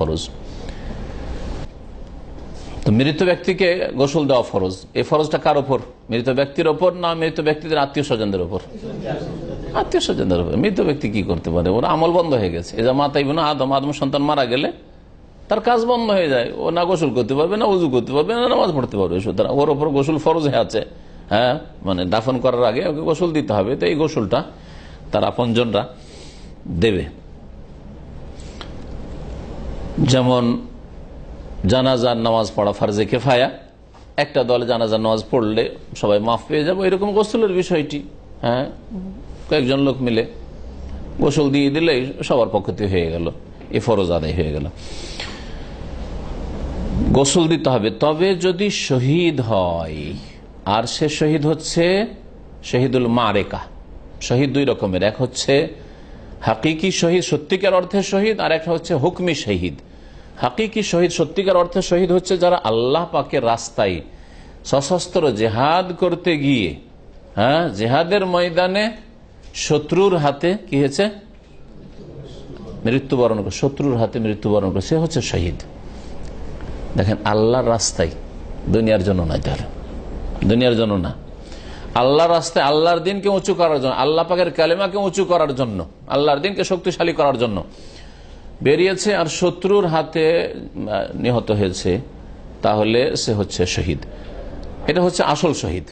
ফরজ। তো মৃত ব্যক্তিকে গোসল দেওয়া ফরজ। এই ফরজটা কার ওপর? মৃত ব্যক্তির ওপর না মৃত ব্যক্তিদের আত্মীয় স্বজনদের ওপর? আত্মীয় স্বজনদের ওপর। মৃত ব্যক্তি কি করতে পারে? ওর আমল বন্ধ হয়ে গেছে। এজা মাতা ইবনে আদম, আদম সন্তান মারা গেলে তার কাজ বন্ধ হয়ে যায়। ও না গোসল করতে পারবে, না উজু করতে পারবে, না নামাজ পড়তে পারবে। সুতরাং ওর ওপর গোসল ফরজ হয়ে আছে। হ্যাঁ, মানে দাফন করার আগে ওকে গোসল দিতে হবে। তো এই গোসলটা তার আপনজনরা দেবে। যেমন জানাজার নামাজ পড়া ফারজে কেফায়া, একটা দল জানাজার নামাজ পড়লে সবাই মাফ পেয়ে যাবো, এরকম গোসলের বিষয়টি। হ্যাঁ, কয়েকজন লোক মিলে গোসল দিয়ে দিলে সবার পক্ষ থেকে হয়ে গেল, এ ফরজ আদায় হয়ে গেল। গোসল দিতে হবে। তবে যদি শহীদ হয়, আর সে শহীদ হচ্ছে শহীদুল মারেকা। শহীদ দুই রকমের, এক হচ্ছে হাকিকি শহীদ, সত্যিকার অর্থে শহীদ, আর একটা হচ্ছে হুকমি শহীদ। হাকিকি শহীদ, সত্যিকার অর্থে শহীদ হচ্ছে যারা আল্লাহ পাকের রাস্তায় সশস্ত্র জেহাদ করতে গিয়ে, হ্যাঁ, জেহাদের ময়দানে শত্রুর হাতে কি হয়েছে? মৃত্যুবরণ করে, শত্রুর হাতে মৃত্যুবরণ করে, সে হচ্ছে শহীদ। দেখেন, আল্লাহর রাস্তায়, দুনিয়ার জন্য নয়। তাহলে দুনিয়ার জন্য না, আল্লাহর রাস্তায়, আল্লাহর দিনকে উঁচু করার জন্য, আল্লাহ পাকের কালেমাকে উঁচু করার জন্য, আল্লাহর দিনকে শক্তিশালী করার জন্য বেরিয়েছে, আর শত্রুর হাতে নিহত হয়েছে, তাহলে সে হচ্ছে শহীদ। এটা হচ্ছে আসল শহীদ।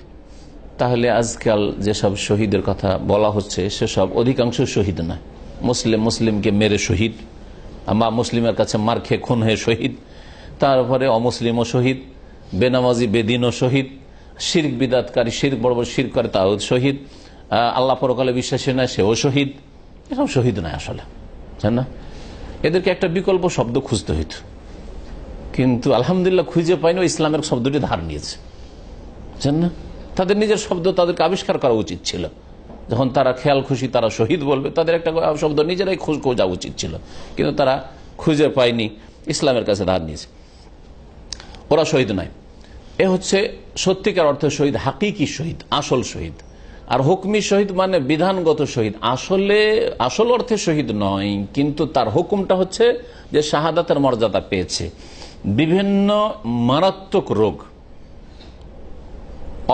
তাহলে আজকাল যেসব শহীদের কথা বলা হচ্ছে সেসব অধিকাংশ শহীদ নয়। মুসলিমকে মেরে শহীদ, বা মুসলিমের কাছে মার খেয়ে খুন হয়ে শহীদ, তারপরে অমুসলিমও শহীদ, বেনামাজি বেদিনও শহীদ, শিরক বিদাতকারী, শিরক বড় বড় শিরক করে তাও শহীদ, আল্লাহ পরকালে বিশ্বাসী নয় সেও শহীদ। এসব শহীদ নয় আসলে, জান না? এদেরকে একটা বিকল্প শব্দ খুঁজতে হইত, কিন্তু আলহামদুলিল্লাহ খুঁজে পাইনি। ইসলামের শব্দটি ধার নিয়েছে, জান না? তাদের নিজের শব্দ তাদেরকে আবিষ্কার করা উচিত ছিল। যখন তারা খেয়াল খুশি তারা শহীদ বলবে, তাদের একটা শব্দ নিজেরাই খোঁজা উচিত ছিল, কিন্তু তারা খুঁজে পায়নি, ইসলামের কাছে ধার নিয়েছে। ওরা শহীদ নয়। এ হচ্ছে সত্যিকার অর্থে শহীদ, হাকিকি শহীদ, আসল শহীদ। আর হুকমি শহীদ মানে বিধানগত শহীদ, আসলে আসল অর্থে শহীদ নয়, কিন্তু তার হুকুমটা হচ্ছে যে শাহাদাতের মর্যাদা পেয়েছে। বিভিন্ন মারাত্মক রোগ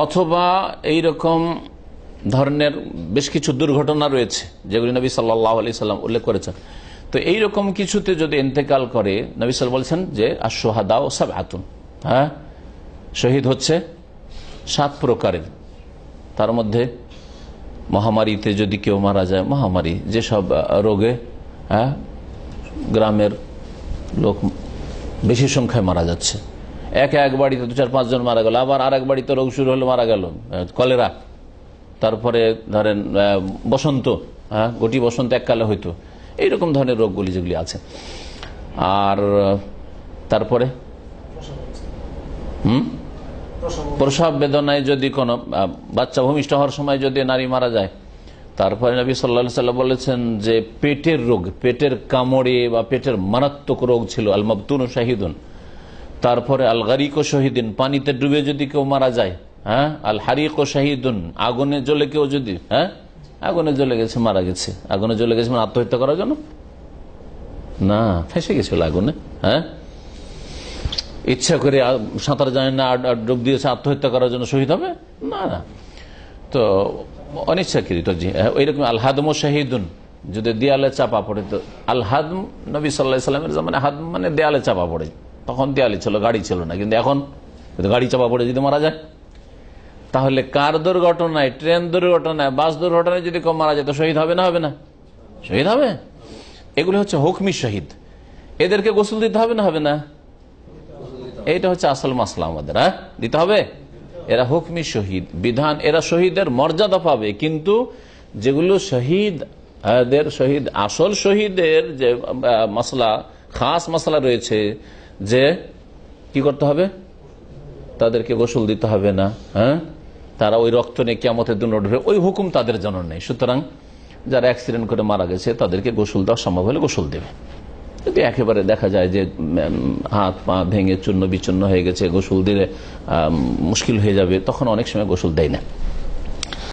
অথবা এইরকম ধরনের বেশ কিছু দুর্ঘটনা রয়েছে যেগুলি নবী সাল্লাল্লাহু আলাইহি সাল্লাম উল্লেখ করেছেন। তো এইরকম কিছুতে যদি ইন্তেকাল করে, নবী সাল্লাল্লাহু বলছেন যে আশ-শুহাদাউ সাবআতুন, হ্যাঁ, শহীদ হচ্ছে 7 প্রকারের। তার মধ্যে মহামারীতে যদি কেউ মারা যায়, মহামারী যেসব রোগে, হ্যাঁ, গ্রামের লোক বেশি সংখ্যায় মারা যাচ্ছে, এক বাড়িতে 2-4-5 জন মারা গেল, আবার আর এক বাড়িতে রোগ শুরু হলো, মারা গেল কলেরা, তারপরে ধরেন বসন্ত, হ্যাঁ, গোটি বসন্ত এককালে হইতো, এইরকম ধরনের রোগগুলি যেগুলি আছে। আর তারপরে প্রসব বেদনায় যদি কোনো বাচ্চা ভূমিষ্ঠ হওয়ার সময় যদি নারী মারা যায়, তারপরে নবী সাল্লাল্লাহু আলাইহি সাল্লাম বলেছেন যে পেটের রোগ, পেটের কামড়ে বা পেটের মারাত্মক রোগ ছিল, আল মাবতুন শাহিদুন। তারপরে আল গারিক ও শহীদিন, পানিতে ডুবে যদি কেউ মারা যায়, হ্যাঁ, আল হারিক ও শাহিদুন, আগুনে জ্বলে কেউ যদি, হ্যাঁ, আগুনে জ্বলে গেছে, মারা গেছে, আগুনে জ্বলে গেছে মানে আত্মহত্যা করার জন্য না, ফেঁসে গেছিল আগুনে, হ্যাঁ, ইচ্ছা করে সাঁতার জানে না, ডুব দিয়েছে, আত্মহত্যা করার জন্য শহীদ হবে না, না। তো অনিচ্ছাকৃত, ওইরকম আল হাদম ও শাহিদুন, যদি দেয়ালে চাপা পড়ে, তো আল হাদম নবী সাল্লাল্লাহু আলাইহি সাল্লামের জামানে হাদম মানে দেয়ালে চাপা পড়ে। তখন দেয়ালে ছিল, গাড়ি ছিল না, কিন্তু এখন গাড়ি চাপা পড়ে যদি মারা যায়, তাহলে কার দুর্ঘটনায়, ট্রেন দুর্ঘটনায়, বাস দুর্ঘটনায় যদি কেউ মারা যায় তো শহীদ হবে না? হবে না? শহীদ হবে। এগুলো হচ্ছে হুকমি শহীদ। এদেরকে গোসল দিতে হবে না? হবে না? এইটা হচ্ছে আসল মাসলা আমাদের, হ্যাঁ, দিতে হবে। এরা হুকমি শহীদ, বিধান, এরা শহীদের মর্যাদা পাবে। কিন্তু যেগুলো শহীদ, আসল শহীদের যে মাসলা, খাস মাসলা রয়েছে, যে কি করতে হবে, তাদেরকে গোসল দিতে হবে না, হ্যাঁ, তারা ওই রক্ত নিয়ে কিয়ামতের দিন উঠবে, ওই হুকুম তাদের জন্য নেই। সুতরাং যারা অ্যাক্সিডেন্ট করে মারা গেছে তাদেরকে গোসল দেওয়া সম্ভব হলে গোসল দেবে। যদি একেবারে দেখা যায় যে হাত পা ভেঙে চূর্ণ বিচূর্ণ হয়ে গেছে, গোসল দিলে মুশকিল হয়ে যাবে, তখন অনেক সময় গোসল দেয় না।